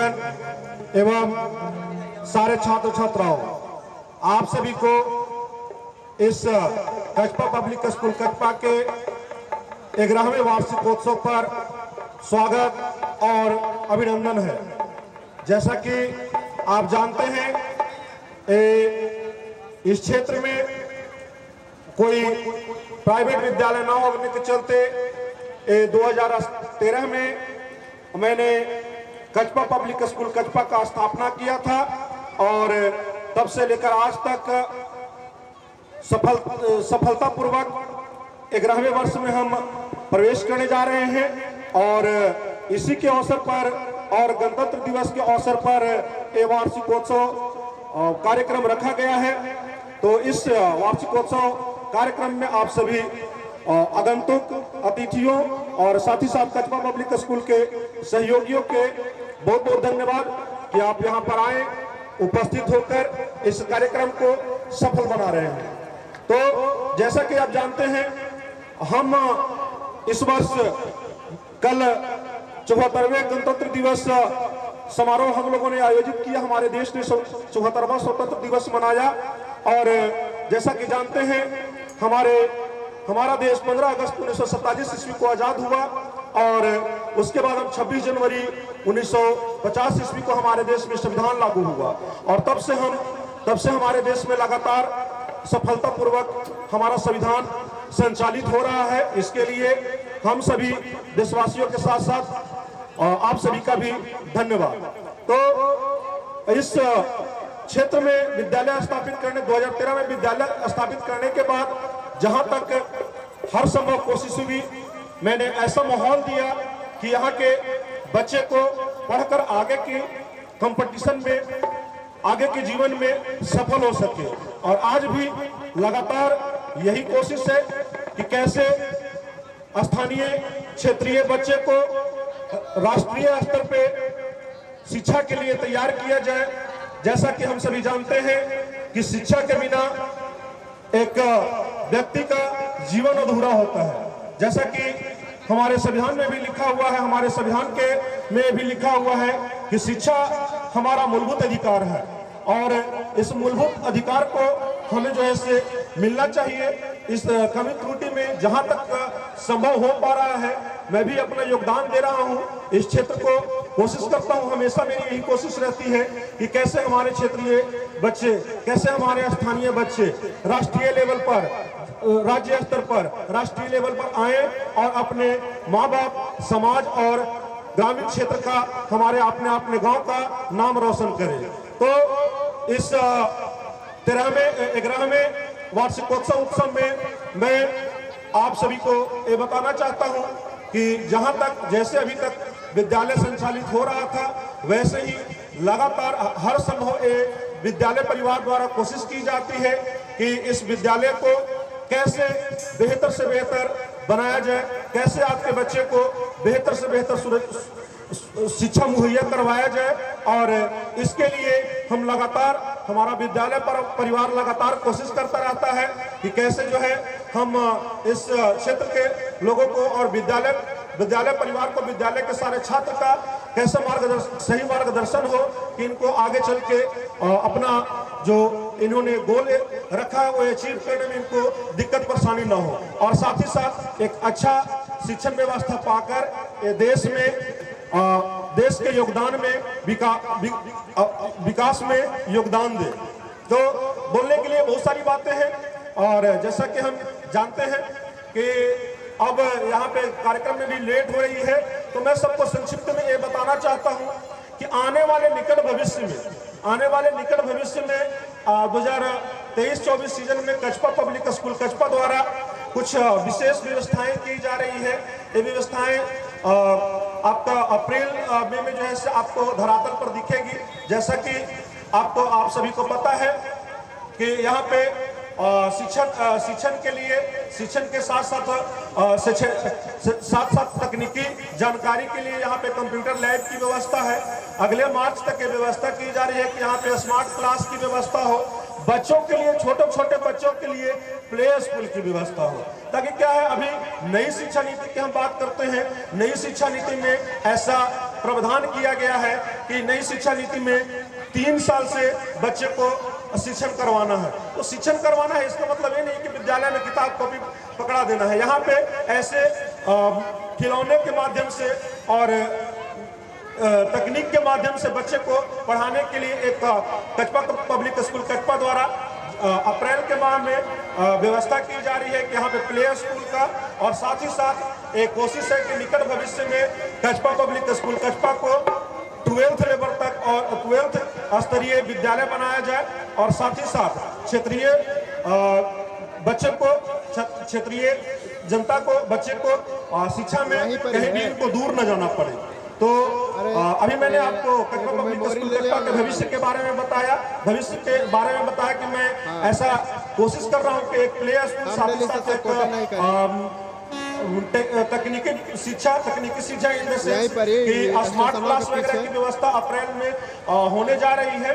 बंधुगण एवं सारे छात्र छात्राओं, आप सभी को इस कचपा पब्लिक स्कूल कचपा के 11वें वार्षिकोत्सव पर स्वागत और अभिनंदन है। जैसा कि आप जानते हैं, इस क्षेत्र में कोई प्राइवेट विद्यालय न होने के चलते 2013 में मैंने कचपा पब्लिक स्कूल कचपा का स्थापना किया था और तब से लेकर आज तक सफलतापूर्वक 11वें वर्ष में हम प्रवेश करने जा रहे हैं और इसी के अवसर पर और गणतंत्र दिवस के अवसर पर ये वार्षिकोत्सव कार्यक्रम रखा गया है। तो इस वार्षिकोत्सव कार्यक्रम में आप सभी आगंतुक अतिथियों और साथ ही साथ कचपा पब्लिक स्कूल के सहयोगियों के बहुत बहुत धन्यवाद कि आप यहाँ पर आए, उपस्थित होकर इस कार्यक्रम को सफल बना रहे हैं। तो जैसा कि आप जानते हैं, हम इस वर्ष कल 74वें गणतंत्र दिवस समारोह हम लोगों ने आयोजित किया। हमारे देश ने 74वां स्वतंत्र दिवस मनाया और जैसा कि जानते हैं, हमारा देश 15 अगस्त 1947 ईस्वी को आजाद हुआ और उसके बाद हम 26 जनवरी 1950 ईस्वी को हमारे देश में संविधान लागू हुआ और तब से हमारे देश में लगातार सफलतापूर्वक हमारा संविधान संचालित हो रहा है। इसके लिए हम सभी देशवासियों के साथ साथ आप सभी का भी धन्यवाद। तो इस क्षेत्र में विद्यालय स्थापित करने 2013 में विद्यालय स्थापित करने के बाद जहां तक हर संभव कोशिश हुई, मैंने ऐसा माहौल दिया कि यहाँ के बच्चे को पढ़कर आगे की कंपटीशन में, आगे के जीवन में सफल हो सके। और आज भी लगातार यही कोशिश है कि कैसे स्थानीय क्षेत्रीय बच्चे को राष्ट्रीय स्तर पे शिक्षा के लिए तैयार किया जाए। जैसा कि हम सभी जानते हैं कि शिक्षा के बिना एक व्यक्ति का जीवन अधूरा होता है। जैसा कि हमारे संविधान में भी लिखा हुआ है, हमारे संविधान के में भी लिखा हुआ है कि शिक्षा हमारा मूलभूत अधिकार है और इस मूलभूत अधिकार को हमें जो है से मिलना चाहिए। इस कमी त्रुटि में जहां तक संभव हो पा रहा है, मैं भी अपना योगदान दे रहा हूं। इस क्षेत्र को कोशिश करता हूं, हमेशा मेरी यही कोशिश रहती है कि कैसे हमारे क्षेत्रीय बच्चे, कैसे हमारे स्थानीय बच्चे राष्ट्रीय लेवल पर, राज्य स्तर पर, राष्ट्रीय लेवल पर आए और अपने माँ बाप, समाज और ग्रामीण क्षेत्र का, हमारे अपने गांव का नाम रोशन करें। तो इस 11वें वार्षिकोत्सव उत्सव में मैं आप सभी को ये बताना चाहता हूं कि जहां तक जैसे अभी तक विद्यालय संचालित हो रहा था, वैसे ही लगातार हर संभव विद्यालय परिवार द्वारा कोशिश की जाती है कि इस विद्यालय को कैसे बेहतर से बेहतर बनाया जाए, कैसे आपके बच्चे को बेहतर से बेहतर शिक्षा मुहैया करवाया जाए। और इसके लिए हम लगातार, हमारा विद्यालय परिवार लगातार कोशिश करता रहता है कि कैसे जो है हम इस क्षेत्र के लोगों को और विद्यालय परिवार को, विद्यालय के सारे छात्र का कैसे सही मार्गदर्शन हो कि इनको आगे चल के अपना जो इन्होंने गोल रखा है वो अचीव करने में इनको दिक्कत परेशानी न हो और साथ ही साथ एक अच्छा शिक्षण व्यवस्था पाकर देश में, देश के योगदान में, विकास में योगदान दे। तो बोलने के लिए बहुत सारी बातें हैं और जैसा कि हम जानते हैं कि अब यहाँ पे कार्यक्रम में भी लेट हो रही है, तो मैं सबको संक्षिप्त में ये बताना चाहता हूँ कि आने वाले निकट भविष्य में 2023-24 सीजन में कचपा पब्लिक स्कूल कचपा द्वारा कुछ विशेष व्यवस्थाएं की जा रही है। ये व्यवस्थाएं आपका अप्रैल मई में जो है से आपको धरातल पर दिखेगी। जैसा कि आप सभी को पता है कि यहाँ पे शिक्षण के लिए, शिक्षण के साथ साथ तकनीकी जानकारी के लिए यहाँ पे कंप्यूटर लैब की व्यवस्था है। अगले मार्च तक ये व्यवस्था की जा रही है कि यहाँ पे स्मार्ट क्लास की व्यवस्था हो, बच्चों के लिए, छोटे छोटे बच्चों के लिए प्ले स्कूल की व्यवस्था हो। ताकि क्या है, अभी नई शिक्षा नीति की हम बात करते हैं, नई शिक्षा नीति में ऐसा प्रावधान किया गया है कि नई शिक्षा नीति में 3 साल से बच्चे को शिक्षण करवाना है। तो शिक्षण करवाना है इसका मतलब ये नहीं कि विद्यालय में किताब कॉपी पकड़ा देना है। यहाँ पे ऐसे खिलौने के माध्यम से और तकनीक के माध्यम से बच्चे को पढ़ाने के लिए एक कचपा पब्लिक स्कूल कचपा द्वारा अप्रैल के माह में व्यवस्था की जा रही है कि यहाँ पे प्ले स्कूल का, और साथ ही साथ एक कोशिश है कि निकट भविष्य में कचपा पब्लिक स्कूल कचपा को 12th लेवल तक और 12th स्तरीय विद्यालय बनाया जाए, और साथ ही साथ क्षेत्रीय बच्चे को, क्षेत्रीय जनता को, बच्चे को शिक्षा में कहीं भी इनको दूर न जाना पड़े। तो अभी मैंने आपको कचपा पब्लिक स्कूल कचपा के भविष्य के बारे में बताया, भविष्य के बारे में बताया कि मैं ऐसा कोशिश कर रहा हूँ कि एक प्ले स्कूल साथ ही साथ तकनीकी शिक्षा इन द सेंस कि स्मार्ट क्लास वगैरह की व्यवस्था अप्रैल में होने जा रही है,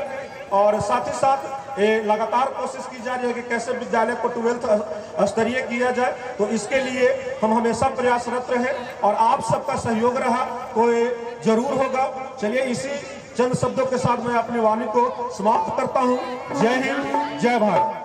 और साथ ही साथ लगातार कोशिश की जा रही है कि कैसे विद्यालय को 12th स्तरीय किया जाए। तो इसके लिए हम हमेशा प्रयासरत रहे और आप सबका सहयोग रहा तो ये जरूर होगा। चलिए इसी चंद शब्दों के साथ मैं अपनी वाणी को समाप्त करता हूँ। जय हिंद, जय भारत।